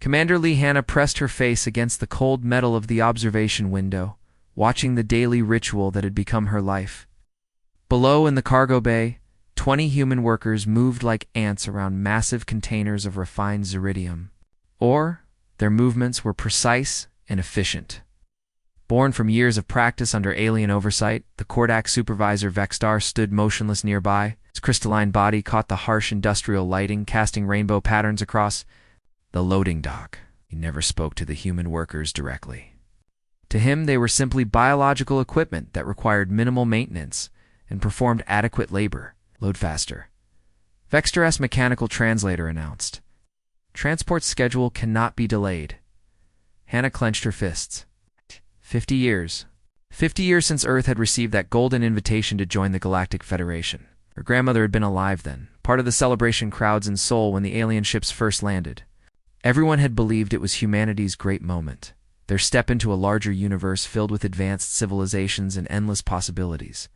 Commander Hannah pressed her face against the cold metal of the observation window, watching the daily ritual that had become her life. Below in the cargo bay, 20 human workers moved like ants around massive containers of refined xeridium. Their movements were precise and efficient. Born from years of practice under alien oversight, the Kordak supervisor Vexstar stood motionless nearby. His crystalline body caught the harsh industrial lighting, casting rainbow patterns across the loading dock. He never spoke to the human workers directly. To him, they were simply biological equipment that required minimal maintenance and performed adequate labor. Load faster. Vexstar's mechanical translator announced. Transport schedule cannot be delayed. Hannah clenched her fists. 50 years. 50 years since Earth had received that golden invitation to join the Galactic Federation. Her grandmother had been alive then, part of the celebration crowds in Seoul when the alien ships first landed. Everyone had believed it was humanity's great moment, their step into a larger universe filled with advanced civilizations and endless possibilities.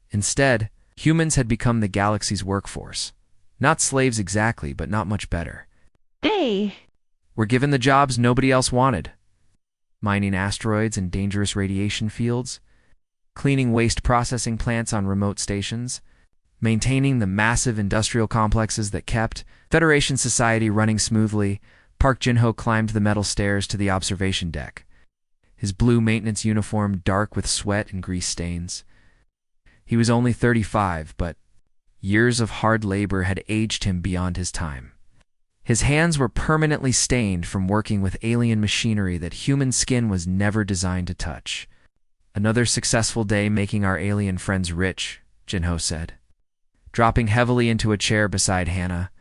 Instead, humans had become the galaxy's workforce. Not slaves exactly, but not much better. They were given the jobs nobody else wanted. Mining asteroids in dangerous radiation fields, cleaning waste processing plants on remote stations, maintaining the massive industrial complexes that kept Federation society running smoothly. Park Jin-ho climbed the metal stairs to the observation deck, his blue maintenance uniform dark with sweat and grease stains. He was only 35, but years of hard labor had aged him beyond his time. His hands were permanently stained from working with alien machinery that human skin was never designed to touch. Another successful day making our alien friends rich, Jin-ho said. Dropping heavily into a chair beside Hannah,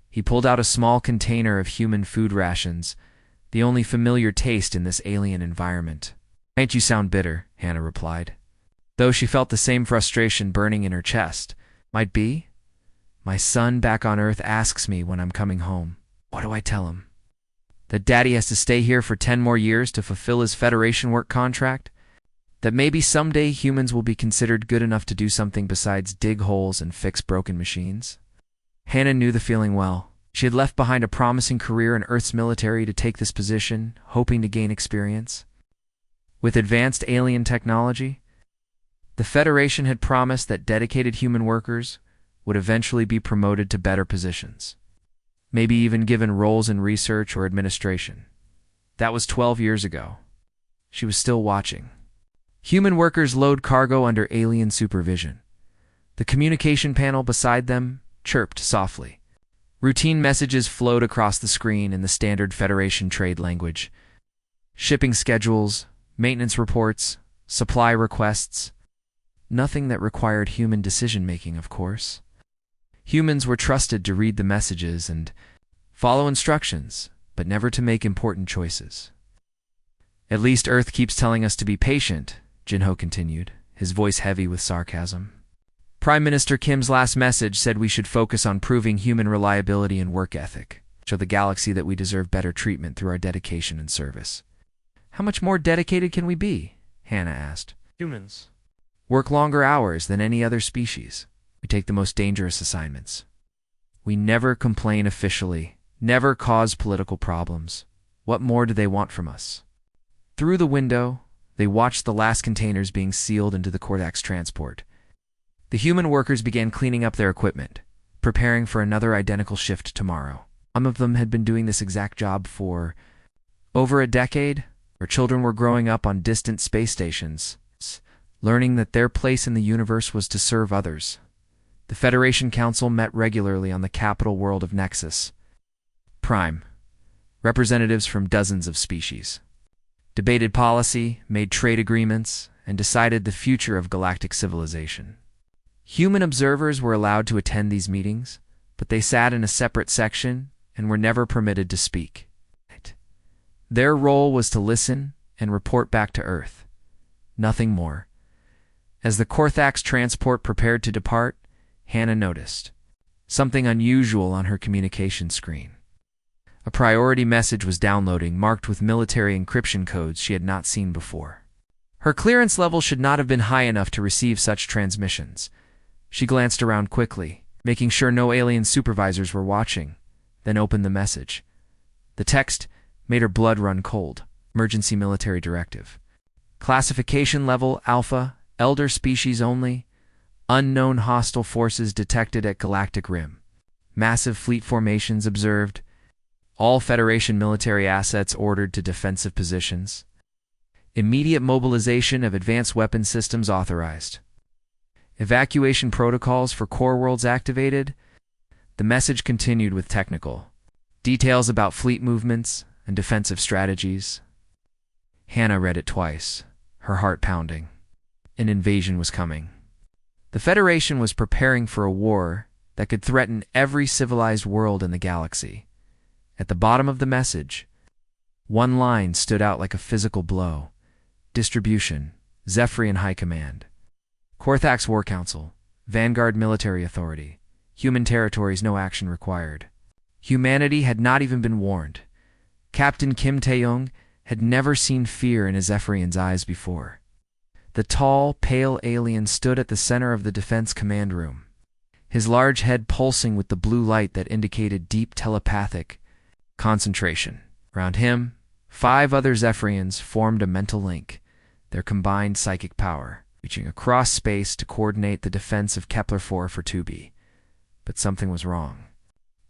he pulled out a small container of human food rations, the only familiar taste in this alien environment. "Ain't you sound bitter," Hannah replied, though she felt the same frustration burning in her chest. "Might be. My son back on Earth asks me when I'm coming home. What do I tell him? That Daddy has to stay here for 10 more years to fulfill his Federation work contract? That maybe someday humans will be considered good enough to do something besides dig holes and fix broken machines?" Hannah knew the feeling well. She had left behind a promising career in Earth's military to take this position, hoping to gain experience. With advanced alien technology, the Federation had promised that dedicated human workers would eventually be promoted to better positions, maybe even given roles in research or administration. That was 12 years ago. She was still watching. Human workers load cargo under alien supervision. The communication panel beside them chirped softly. Routine messages flowed across the screen in the standard Federation trade language. Shipping schedules, maintenance reports, supply requests. Nothing that required human decision-making, of course. Humans were trusted to read the messages and follow instructions, but never to make important choices. "At least Earth keeps telling us to be patient," Jin-ho continued, his voice heavy with sarcasm. "Prime Minister Kim's last message said we should focus on proving human reliability and work ethic, show the galaxy that we deserve better treatment through our dedication and service." "How much more dedicated can we be?" Hannah asked. "Humans "Work longer hours than any other species. We take the most dangerous assignments. We never complain officially, never cause political problems. What more do they want from us?" Through the window, they watched the last containers being sealed into the Kordak's transport. The human workers began cleaning up their equipment, preparing for another identical shift tomorrow. Some of them had been doing this exact job for over a decade. Their children were growing up on distant space stations, learning that their place in the universe was to serve others. The Federation Council met regularly on the capital world of Nexus Prime, representatives from dozens of species. Debated policy, made trade agreements, and decided the future of galactic civilization. Human observers were allowed to attend these meetings, but they sat in a separate section and were never permitted to speak. Their role was to listen and report back to Earth. Nothing more. As the Korthak's transport prepared to depart, Hannah noticed something unusual on her communication screen. A priority message was downloading, marked with military encryption codes she had not seen before. Her clearance level should not have been high enough to receive such transmissions. She glanced around quickly, making sure no alien supervisors were watching, then opened the message. The text, made her blood run cold. Emergency military directive. Classification level Alpha, elder species only. Unknown hostile forces detected at Galactic Rim. Massive fleet formations observed. All Federation military assets ordered to defensive positions. Immediate mobilization of advanced weapon systems authorized. Evacuation protocols for core worlds activated. The message continued with technical details about fleet movements and defensive strategies. Hannah read it twice, her heart pounding. An invasion was coming. The Federation was preparing for a war that could threaten every civilized world in the galaxy. At the bottom of the message, one line stood out like a physical blow. Distribution, Zephyrian High Command. Korthax War Council, Vanguard Military Authority. Human territories, no action required. Humanity had not even been warned. Captain Kim Tae-young had never seen fear in a Zephyrian's eyes before. The tall, pale alien stood at the center of the defense command room, his large head pulsing with the blue light that indicated deep telepathic concentration. Around him, 5 other Zephyrians formed a mental link, their combined psychic power, reaching across space to coordinate the defense of Kepler-4 for 2B. But something was wrong.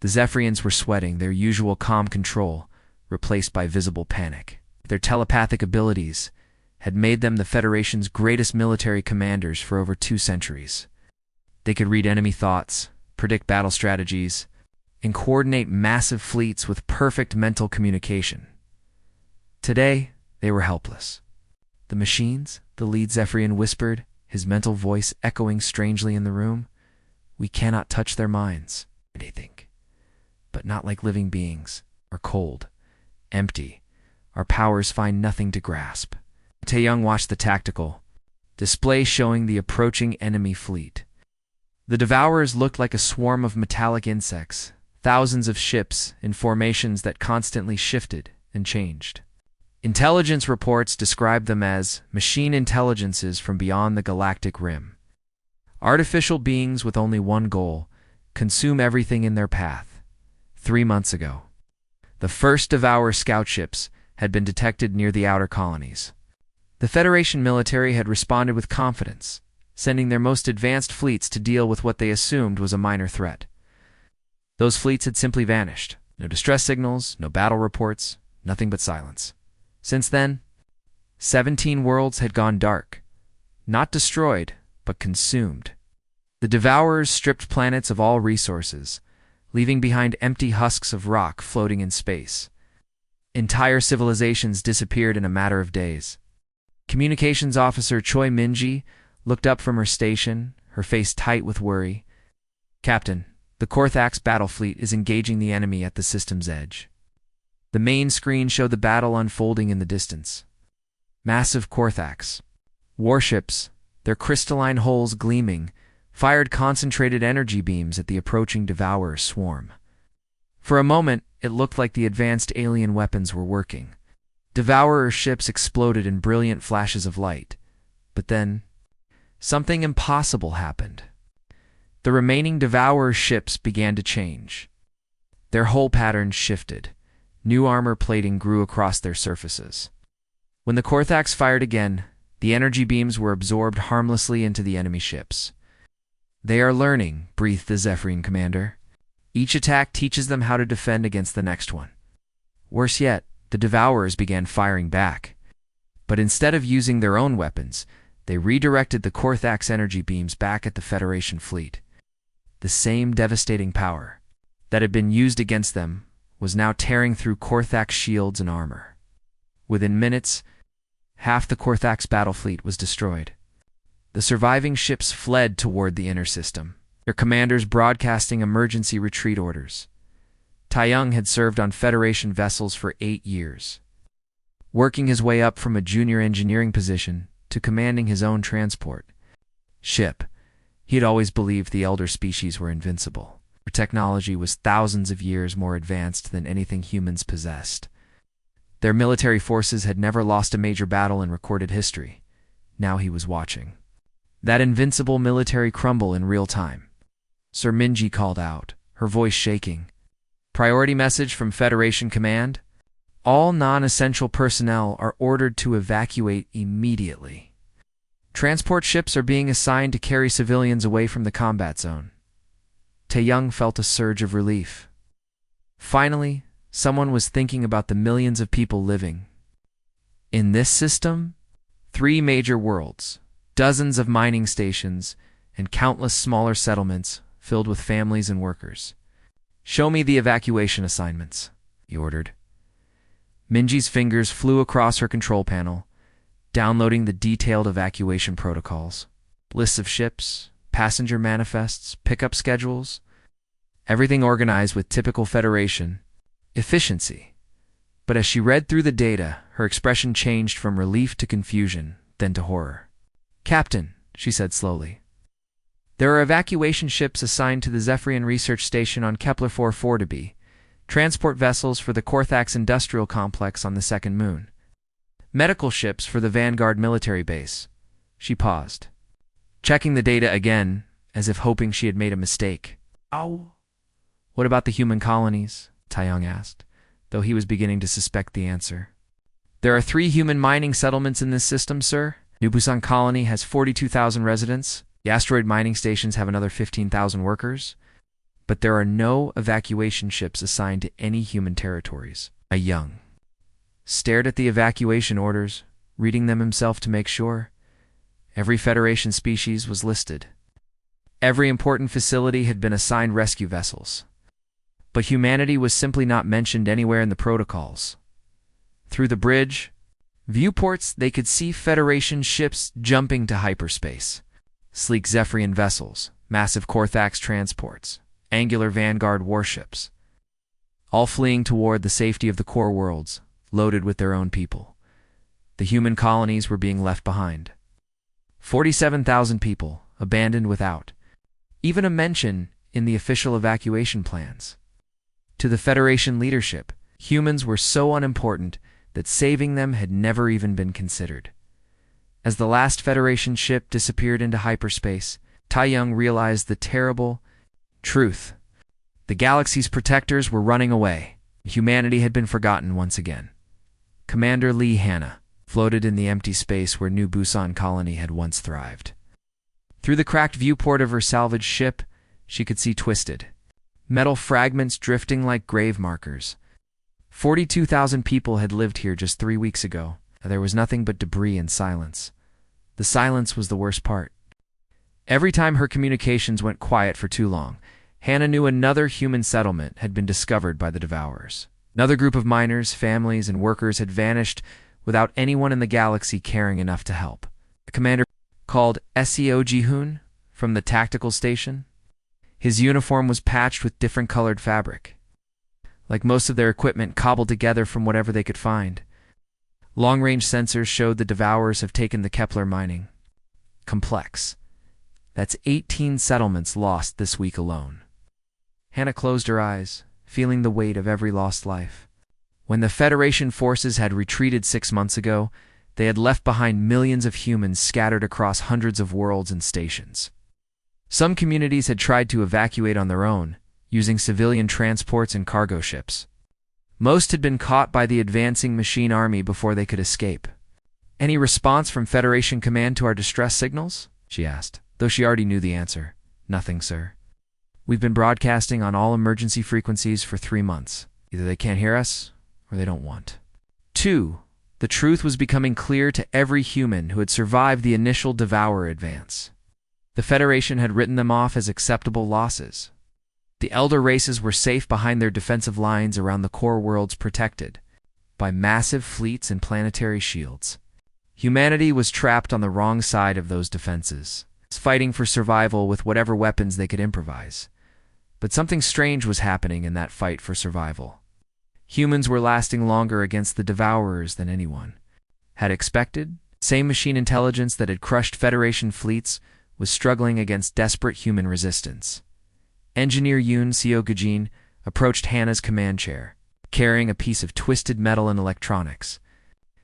The Zephyrians were sweating, their usual calm control replaced by visible panic. Their telepathic abilities had made them the Federation's greatest military commanders for over 2 centuries. They could read enemy thoughts, predict battle strategies, and coordinate massive fleets with perfect mental communication. Today, they were helpless. The machines, the lead Zephyrian whispered, his mental voice echoing strangely in the room. We cannot touch their minds, they think. But not like living beings, are cold, empty. Our powers find nothing to grasp. Tae-young watched the tactical display showing the approaching enemy fleet. The Devourers looked like a swarm of metallic insects, thousands of ships in formations that constantly shifted and changed. Intelligence reports described them as machine intelligences from beyond the galactic rim. Artificial beings with only one goal: consume everything in their path. 3 months ago, the first Devourer scout ships had been detected near the outer colonies. The Federation military had responded with confidence, sending their most advanced fleets to deal with what they assumed was a minor threat. Those fleets had simply vanished. No distress signals, no battle reports, nothing but silence. Since then, 17 worlds had gone dark. Not destroyed, but consumed. The Devourers stripped planets of all resources, leaving behind empty husks of rock floating in space. Entire civilizations disappeared in a matter of days. Communications Officer Choi Minji looked up from her station, her face tight with worry. Captain, the Korthax battle fleet is engaging the enemy at the system's edge. The main screen showed the battle unfolding in the distance. Massive Korthax warships, their crystalline hulls gleaming, fired concentrated energy beams at the approaching Devourer swarm. For a moment, it looked like the advanced alien weapons were working. Devourer ships exploded in brilliant flashes of light. But then, something impossible happened. The remaining Devourer ships began to change. Their hull patterns shifted. New armor plating grew across their surfaces. When the Korthax fired again, the energy beams were absorbed harmlessly into the enemy ships. They are learning, breathed the Zephyrian commander. Each attack teaches them how to defend against the next one. Worse yet, the Devourers began firing back. But instead of using their own weapons, they redirected the Korthax energy beams back at the Federation fleet. The same devastating power that had been used against them was now tearing through Korthax shields and armor. Within minutes, half the Korthax battle fleet was destroyed. The surviving ships fled toward the inner system, their commanders broadcasting emergency retreat orders. Tae-young had served on Federation vessels for 8 years, working his way up from a junior engineering position to commanding his own transport ship. He had always believed the elder species were invincible. Their technology was thousands of years more advanced than anything humans possessed. Their military forces had never lost a major battle in recorded history. Now he was watching that invincible military crumble in real time. Sir Minji called out, her voice shaking. Priority message from Federation Command. All non-essential personnel are ordered to evacuate immediately. Transport ships are being assigned to carry civilians away from the combat zone. Tae-young felt a surge of relief. Finally, someone was thinking about the millions of people living in this system. 3 major worlds, dozens of mining stations, and countless smaller settlements filled with families and workers. "Show me the evacuation assignments," he ordered. Minji's fingers flew across her control panel, downloading the detailed evacuation protocols. Lists of ships, passenger manifests, pickup schedules, everything organized with typical Federation efficiency. But as she read through the data, her expression changed from relief to confusion, then to horror. "Captain," she said slowly, "there are evacuation ships assigned to the Zephyrian Research Station on Kepler 4 to be transport vessels for the Korthax Industrial Complex on the second moon, medical ships for the Vanguard military base." She paused, checking the data again, as if hoping she had made a mistake. "Oh. What about the human colonies?" Tae-young asked, though he was beginning to suspect the answer. "There are 3 human mining settlements in this system, sir. New Busan Colony has 42,000 residents. The asteroid mining stations have another 15,000 workers. But there are no evacuation ships assigned to any human territories." Tae-young stared at the evacuation orders, reading them himself to make sure. Every Federation species was listed. Every important facility had been assigned rescue vessels. But humanity was simply not mentioned anywhere in the protocols. Through the bridge viewports, they could see Federation ships jumping to hyperspace. Sleek Zephyrian vessels, massive Korthax transports, angular Vanguard warships, all fleeing toward the safety of the core worlds, loaded with their own people. The human colonies were being left behind. 47,000 people, abandoned without even a mention in the official evacuation plans. To the Federation leadership, humans were so unimportant that saving them had never even been considered. As the last Federation ship disappeared into hyperspace, Tae-young realized the terrible truth. The galaxy's protectors were running away. Humanity had been forgotten once again. Commander Lee Hanna floated in the empty space where New Busan Colony had once thrived. Through the cracked viewport of her salvaged ship, she could see twisted metal fragments drifting like grave markers. 42,000 people had lived here just 3 weeks ago. There was nothing but debris and silence. The silence was the worst part. Every time her communications went quiet for too long, Hannah knew another human settlement had been discovered by the Devourers. Another group of miners, families, and workers had vanished without anyone in the galaxy caring enough to help. The commander called Seo Ji-hoon from the tactical station. His uniform was patched with different colored fabric, like most of their equipment cobbled together from whatever they could find. Long-range sensors showed the Devourers have taken the Kepler mining complex. That's 18 settlements lost this week alone. Hannah closed her eyes, feeling the weight of every lost life. When the Federation forces had retreated 6 months ago, they had left behind millions of humans scattered across hundreds of worlds and stations. Some communities had tried to evacuate on their own, using civilian transports and cargo ships. Most had been caught by the advancing machine army before they could escape. "Any response from Federation Command to our distress signals?" she asked, though she already knew the answer. "Nothing, sir. We've been broadcasting on all emergency frequencies for 3 months. Either they can't hear us, or they don't want." 2. The truth was becoming clear to every human who had survived the initial Devourer advance. The Federation had written them off as acceptable losses. The elder races were safe behind their defensive lines around the core worlds, protected by massive fleets and planetary shields. Humanity was trapped on the wrong side of those defenses, fighting for survival with whatever weapons they could improvise. But something strange was happening in that fight for survival. Humans were lasting longer against the Devourers than anyone had expected. Same machine intelligence that had crushed Federation fleets was struggling against desperate human resistance. Engineer Yoon Seo-gujin approached Hannah's command chair, carrying a piece of twisted metal and electronics.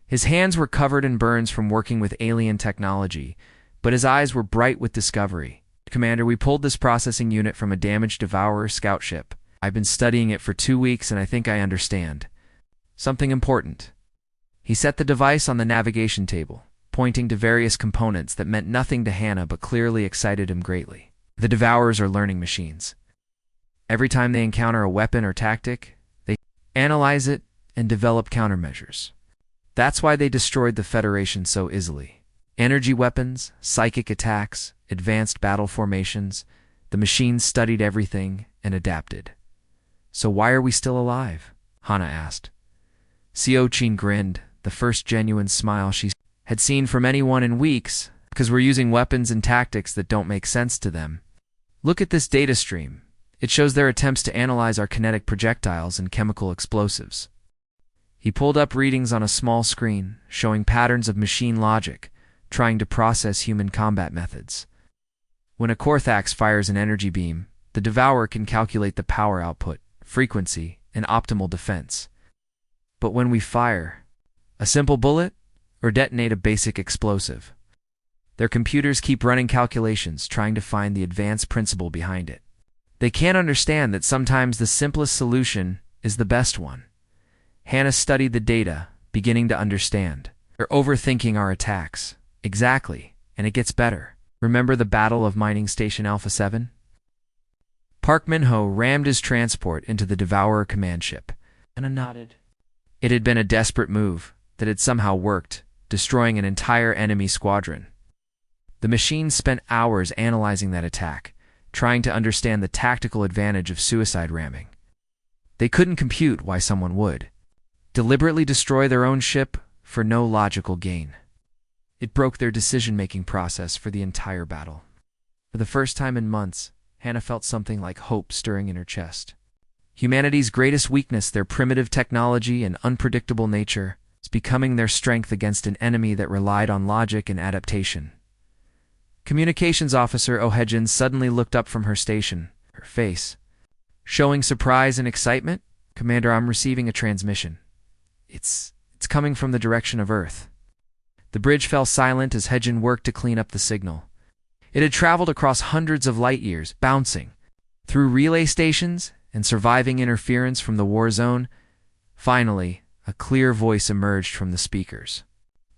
His hands were covered in burns from working with alien technology, but his eyes were bright with discovery. "Commander, we pulled this processing unit from a damaged Devourer scout ship. I've been studying it for 2 weeks and I think I understand." Something important. He set the device on the navigation table, pointing to various components that meant nothing to Hannah but clearly excited him greatly. The Devourers are learning machines. Every time they encounter a weapon or tactic, they analyze it and develop countermeasures. That's why they destroyed the Federation so easily. Energy weapons, psychic attacks, advanced battle formations, the machines studied everything and adapted. So why are we still alive? Hannah asked. Xiao-Qin grinned, the first genuine smile she had seen from anyone in weeks, because we're using weapons and tactics that don't make sense to them. Look at this data stream. It shows their attempts to analyze our kinetic projectiles and chemical explosives. He pulled up readings on a small screen, showing patterns of machine logic, trying to process human combat methods. When a Korthax fires an energy beam, the Devourer can calculate the power output, frequency, and optimal defense. But when we fire a simple bullet or detonate a basic explosive, their computers keep running calculations, trying to find the advanced principle behind it. They can't understand that sometimes the simplest solution is the best one. Hannah studied the data, beginning to understand. They're overthinking our attacks. Exactly, and it gets better. Remember the Battle of Mining Station Alpha 7? Park Min-ho rammed his transport into the Devourer command ship. Hannah nodded. It had been a desperate move that had somehow worked, destroying an entire enemy squadron. The machines spent hours analyzing that attack, trying to understand the tactical advantage of suicide ramming. They couldn't compute why someone would deliberately destroy their own ship for no logical gain. It broke their decision-making process for the entire battle. For the first time in months, Hannah felt something like hope stirring in her chest. Humanity's greatest weakness, their primitive technology and unpredictable nature, is becoming their strength against an enemy that relied on logic and adaptation. Communications Officer O'Hedgen suddenly looked up from her station, her face showing surprise and excitement. Commander, I'm receiving a transmission. It's coming from the direction of Earth. The bridge fell silent as Hedgen worked to clean up the signal. It had traveled across hundreds of light years, bouncing through relay stations and surviving interference from the war zone. Finally, a clear voice emerged from the speakers.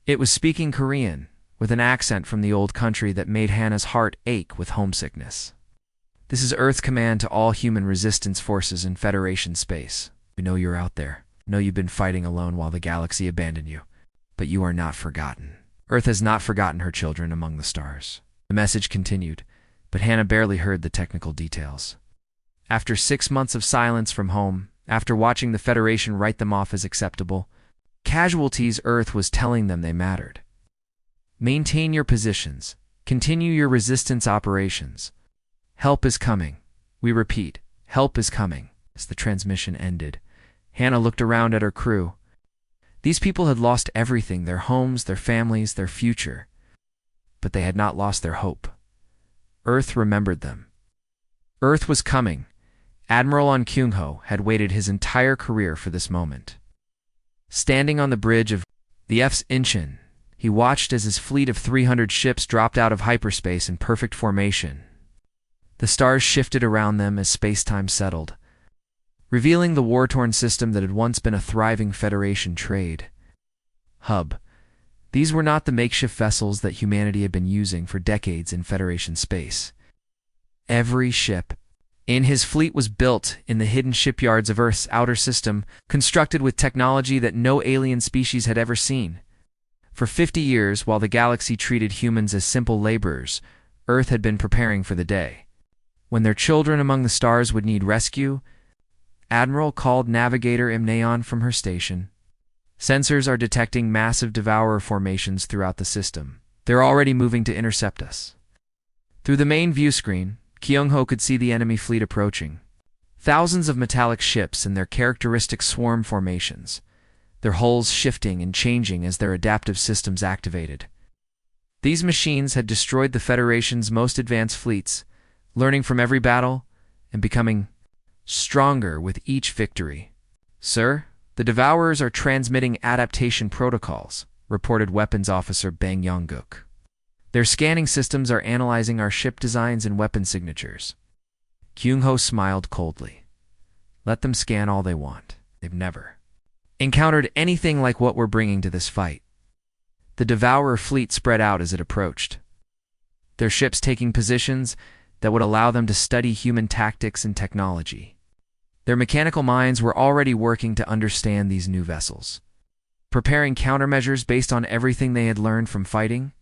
It was speaking Korean, with an accent from the old country that made Hannah's heart ache with homesickness. This is Earth Command to all human resistance forces in Federation space. We know you're out there. We know you've been fighting alone while the galaxy abandoned you. But you are not forgotten. Earth has not forgotten her children among the stars. The message continued, but Hannah barely heard the technical details. After 6 months of silence from home, after watching the Federation write them off as acceptable, casualties Earth was telling them they mattered. Maintain your positions. Continue your resistance operations. Help is coming. We repeat, help is coming. As the transmission ended, Hannah looked around at her crew. These people had lost everything, their homes, their families, their future. But they had not lost their hope. Earth remembered them. Earth was coming. Admiral On Kyung-ho had waited his entire career for this moment. Standing on the bridge of the F's Incheon, he watched as his fleet of 300 ships dropped out of hyperspace in perfect formation. The stars shifted around them as space-time settled, revealing the war-torn system that had once been a thriving Federation trade hub. These were not the makeshift vessels that humanity had been using for decades in Federation space. Every ship in his fleet was built in the hidden shipyards of Earth's outer system, constructed with technology that no alien species had ever seen. For 50 years, while the galaxy treated humans as simple laborers, Earth had been preparing for the day when their children among the stars would need rescue. Admiral called Navigator Imneon from her station. Sensors are detecting massive Devourer formations throughout the system. They're already moving to intercept us. Through the main view screen, Kyung-ho could see the enemy fleet approaching. Thousands of metallic ships in their characteristic swarm formations, their hulls shifting and changing as their adaptive systems activated. These machines had destroyed the Federation's most advanced fleets, learning from every battle and becoming stronger with each victory. Sir, the Devourers are transmitting adaptation protocols, reported Weapons Officer Bang Yong-guk. Their scanning systems are analyzing our ship designs and weapon signatures. Kyung-ho smiled coldly. Let them scan all they want. They've never encountered anything like what we're bringing to this fight. The Devourer fleet spread out as it approached, their ships taking positions that would allow them to study human tactics and technology. Their mechanical minds were already working to understand these new vessels, preparing countermeasures based on everything they had learned from fighting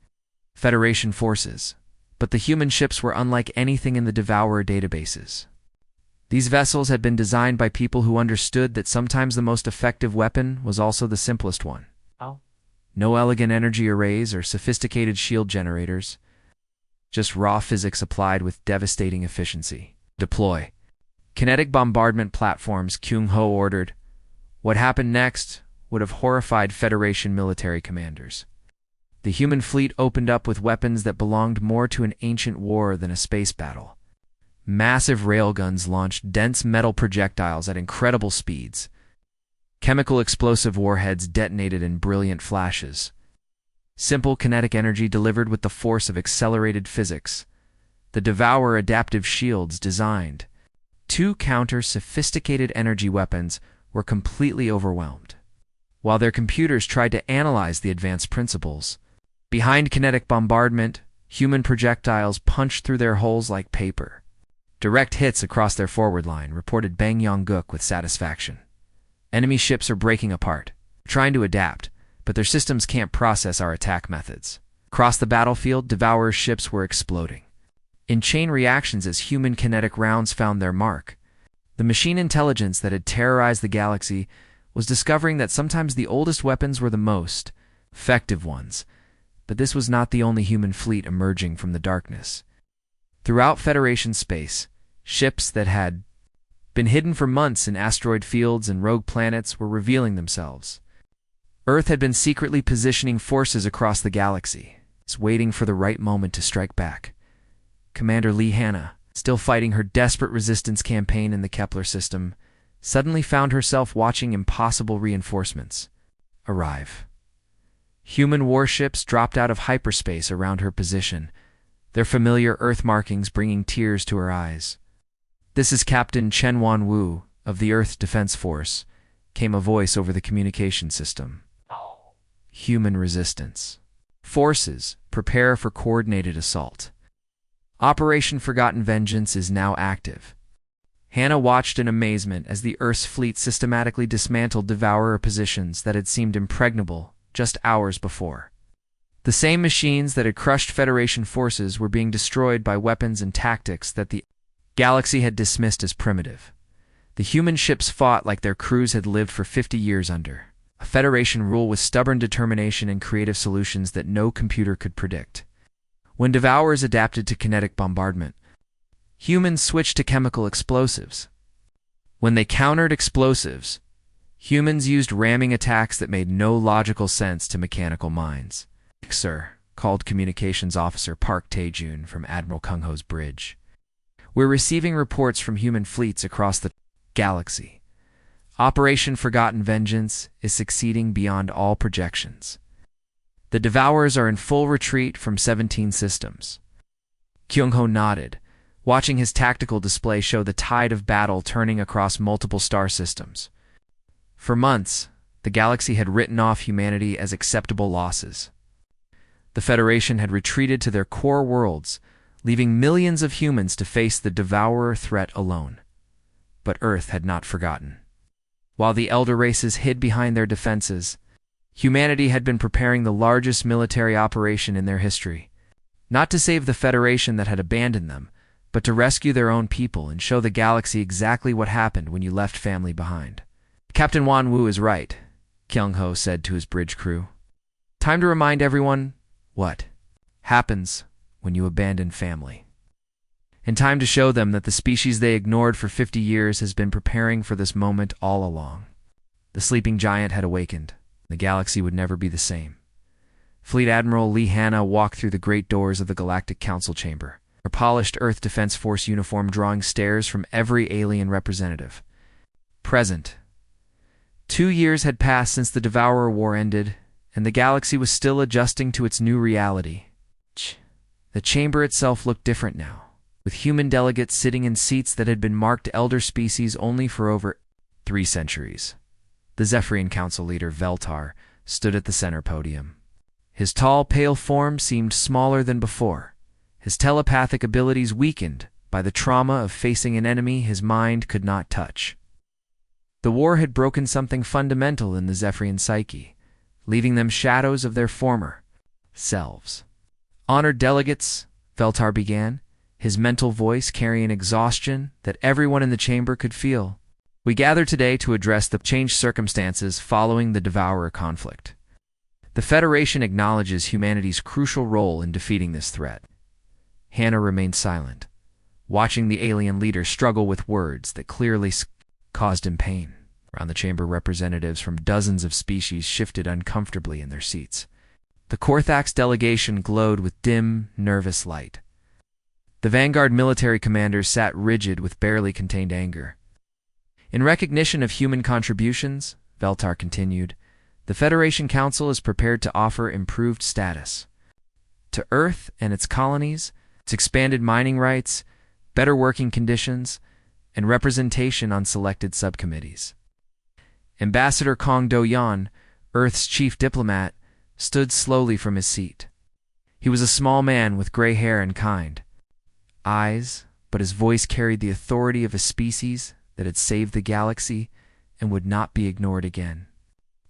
Federation forces. But the human ships were unlike anything in the Devourer databases. These vessels had been designed by people who understood that sometimes the most effective weapon was also the simplest one. No elegant energy arrays or sophisticated shield generators, just raw physics applied with devastating efficiency. Deploy. Kinetic bombardment platforms, Kyung-ho ordered. What happened next would have horrified Federation military commanders. The human fleet opened up with weapons that belonged more to an ancient war than a space battle. Massive railguns launched dense metal projectiles at incredible speeds. Chemical explosive warheads detonated in brilliant flashes. Simple kinetic energy delivered with the force of accelerated physics. The Devourer adaptive shields designed to counter sophisticated energy weapons were completely overwhelmed, while their computers tried to analyze the advanced principles. Behind kinetic bombardment, human projectiles punched through their hulls like paper. Direct hits across their forward line, reported Bang Yong-guk with satisfaction. Enemy ships are breaking apart, trying to adapt, but their systems can't process our attack methods. Across the battlefield, Devourer ships were exploding in chain reactions as human kinetic rounds found their mark. The machine intelligence that had terrorized the galaxy was discovering that sometimes the oldest weapons were the most effective ones. But this was not the only human fleet emerging from the darkness. Throughout Federation space, ships that had been hidden for months in asteroid fields and rogue planets were revealing themselves. Earth had been secretly positioning forces across the galaxy, waiting for the right moment to strike back. Commander Lee Hanna, still fighting her desperate resistance campaign in the Kepler system, suddenly found herself watching impossible reinforcements arrive. Human warships dropped out of hyperspace around her position, their familiar Earth markings bringing tears to her eyes. "This is Captain Chen Wan-woo of the Earth Defense Force," came a voice over the communication system. Human resistance. Forces, prepare for coordinated assault. Operation Forgotten Vengeance is now active. Hannah watched in amazement as the Earth's fleet systematically dismantled Devourer positions that had seemed impregnable just hours before. The same machines that had crushed Federation forces were being destroyed by weapons and tactics that the galaxy had dismissed as primitive. The human ships fought like their crews had lived for 50 years under a Federation rule with stubborn determination and creative solutions that no computer could predict. When Devourers adapted to kinetic bombardment, humans switched to chemical explosives. When they countered explosives, humans used ramming attacks that made no logical sense to mechanical minds. "Sir," called Communications Officer Park Tae-jun from Admiral Kung-ho's bridge. "We're receiving reports from human fleets across the galaxy. Operation Forgotten Vengeance is succeeding beyond all projections. The Devourers are in full retreat from 17 systems." Kyung-ho nodded, watching his tactical display show the tide of battle turning across multiple star systems. For months, the galaxy had written off humanity as acceptable losses. The Federation had retreated to their core worlds, leaving millions of humans to face the Devourer threat alone. But Earth had not forgotten. While the elder races hid behind their defenses, humanity had been preparing the largest military operation in their history, not to save the Federation that had abandoned them, but to rescue their own people and show the galaxy exactly what happened when you left family behind. "Captain Wan-woo is right," Kyung-ho said to his bridge crew. "Time to remind everyone what happens when you abandon family. And time to show them that the species they ignored for 50 years has been preparing for this moment all along." The sleeping giant had awakened. The galaxy would never be the same. Fleet Admiral Lee Hanna walked through the great doors of the Galactic Council chamber, her polished Earth Defense Force uniform drawing stares from every alien representative present. 2 years had passed since the Devourer War ended, and the galaxy was still adjusting to its new reality. The chamber itself looked different now, with human delegates sitting in seats that had been marked elder species only for over 3 centuries. The Zephyrian Council leader, Veltar, stood at the center podium. His tall, pale form seemed smaller than before, his telepathic abilities weakened by the trauma of facing an enemy his mind could not touch. The war had broken something fundamental in the Zephyrian psyche, leaving them shadows of their former selves. "Honored delegates," Veltar began, his mental voice carrying exhaustion that everyone in the chamber could feel. "We gather today to address the changed circumstances following the Devourer conflict. The Federation acknowledges humanity's crucial role in defeating this threat." Hannah remained silent, watching the alien leader struggle with words that clearly caused him pain. Around the chamber, representatives from dozens of species shifted uncomfortably in their seats. The Korthax delegation glowed with dim, nervous light. The Vanguard military commanders sat rigid with barely contained anger. "In recognition of human contributions," Veltar continued, "the Federation Council is prepared to offer improved status to Earth and its colonies, its expanded mining rights, better working conditions, and representation on selected subcommittees." Ambassador Kong Do-Yan, Earth's chief diplomat, stood slowly from his seat. He was a small man with gray hair and kind eyes, but his voice carried the authority of a species that had saved the galaxy and would not be ignored again.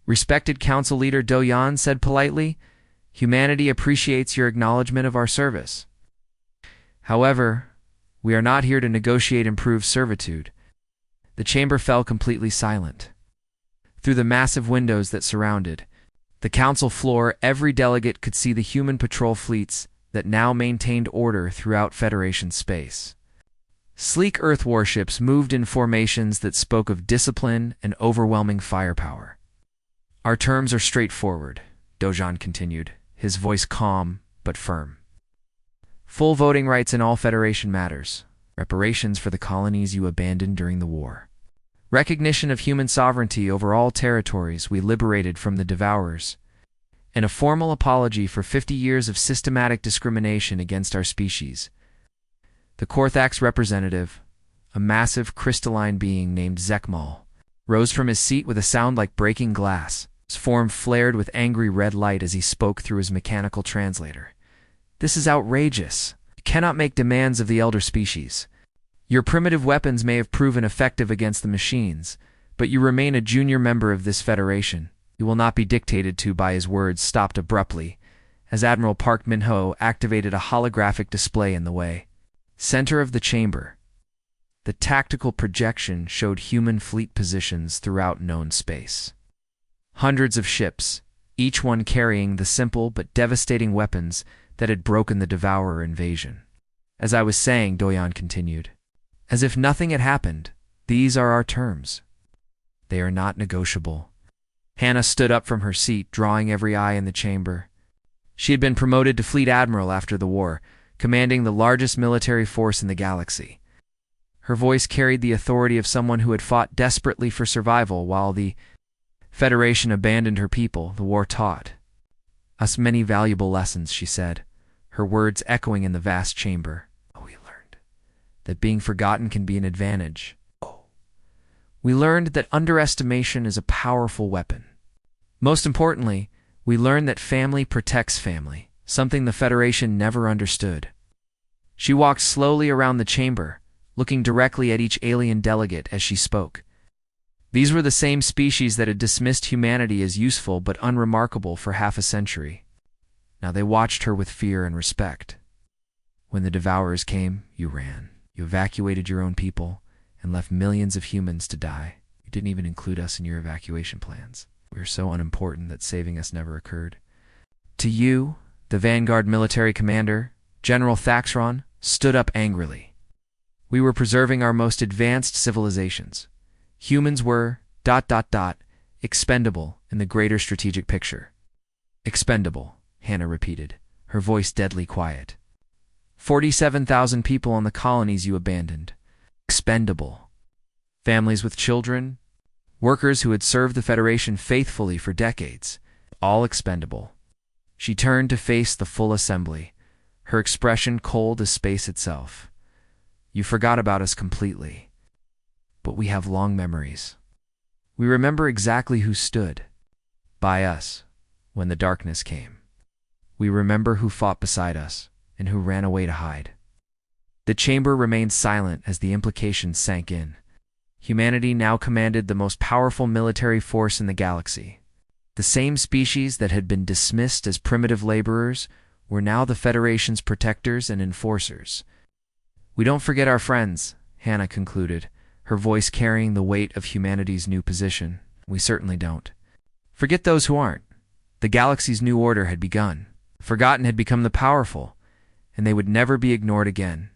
"Respected Council Leader Do-Yan said politely, humanity appreciates your acknowledgement of our service. However, we are not here to negotiate improved servitude." The chamber fell completely silent. Through the massive windows that surrounded the council floor, every delegate could see the human patrol fleets that now maintained order throughout Federation space. Sleek Earth warships moved in formations that spoke of discipline and overwhelming firepower. "Our terms are straightforward," Do-Yan continued, his voice calm but firm. "Full voting rights in all Federation matters, reparations for the colonies you abandoned during the war, recognition of human sovereignty over all territories we liberated from the Devourers, and a formal apology for 50 years of systematic discrimination against our species." The Korthax representative, a massive crystalline being named Zekmal, rose from his seat with a sound like breaking glass. His form flared with angry red light as he spoke through his mechanical translator. "This is outrageous. You cannot make demands of the elder species. Your primitive weapons may have proven effective against the machines, but you remain a junior member of this Federation. You will not be dictated to." By his words stopped abruptly, as Admiral Park Min-ho activated a holographic display in the way. Center of the chamber, the tactical projection showed human fleet positions throughout known space. Hundreds of ships, each one carrying the simple but devastating weapons that had broken the Devourer invasion. "As I was saying," Do-Yan continued, "as if nothing had happened, these are our terms. They are not negotiable." Hannah stood up from her seat, drawing every eye in the chamber. She had been promoted to Fleet Admiral after the war, commanding the largest military force in the galaxy. Her voice carried the authority of someone who had fought desperately for survival while the Federation abandoned her people. "The war taught us many valuable lessons," she said, her words echoing in the vast chamber. "We learned that being forgotten can be an advantage. We learned that underestimation is a powerful weapon. Most importantly, we learned that family protects family, something the Federation never understood." She walked slowly around the chamber, looking directly at each alien delegate as she spoke. These were the same species that had dismissed humanity as useful but unremarkable for half a century. Now they watched her with fear and respect. "When the Devourers came, you ran. You evacuated your own people and left millions of humans to die. You didn't even include us in your evacuation plans. We were so unimportant that saving us never occurred." To you, the Vanguard military commander, General Thaxron, stood up angrily. "We were preserving our most advanced civilizations. Humans were ... expendable in the greater strategic picture." "Expendable," Hannah repeated, her voice deadly quiet. 47,000 people on the colonies you abandoned. Expendable. Families with children, workers who had served the Federation faithfully for decades, all expendable. She turned to face the full assembly, her expression cold as space itself. "You forgot about us completely. But we have long memories. We remember exactly who stood by us when the darkness came. We remember who fought beside us and who ran away to hide. The chamber remained silent as the implications sank in. Humanity now commanded the most powerful military force in the galaxy. The same species that had been dismissed as primitive laborers were now the Federation's protectors and enforcers. "We don't forget our friends," Hannah concluded, her voice carrying the weight of humanity's new position. "We certainly don't. Forget those who aren't." The galaxy's new order had begun. Forgotten had become the powerful, and they would never be ignored again.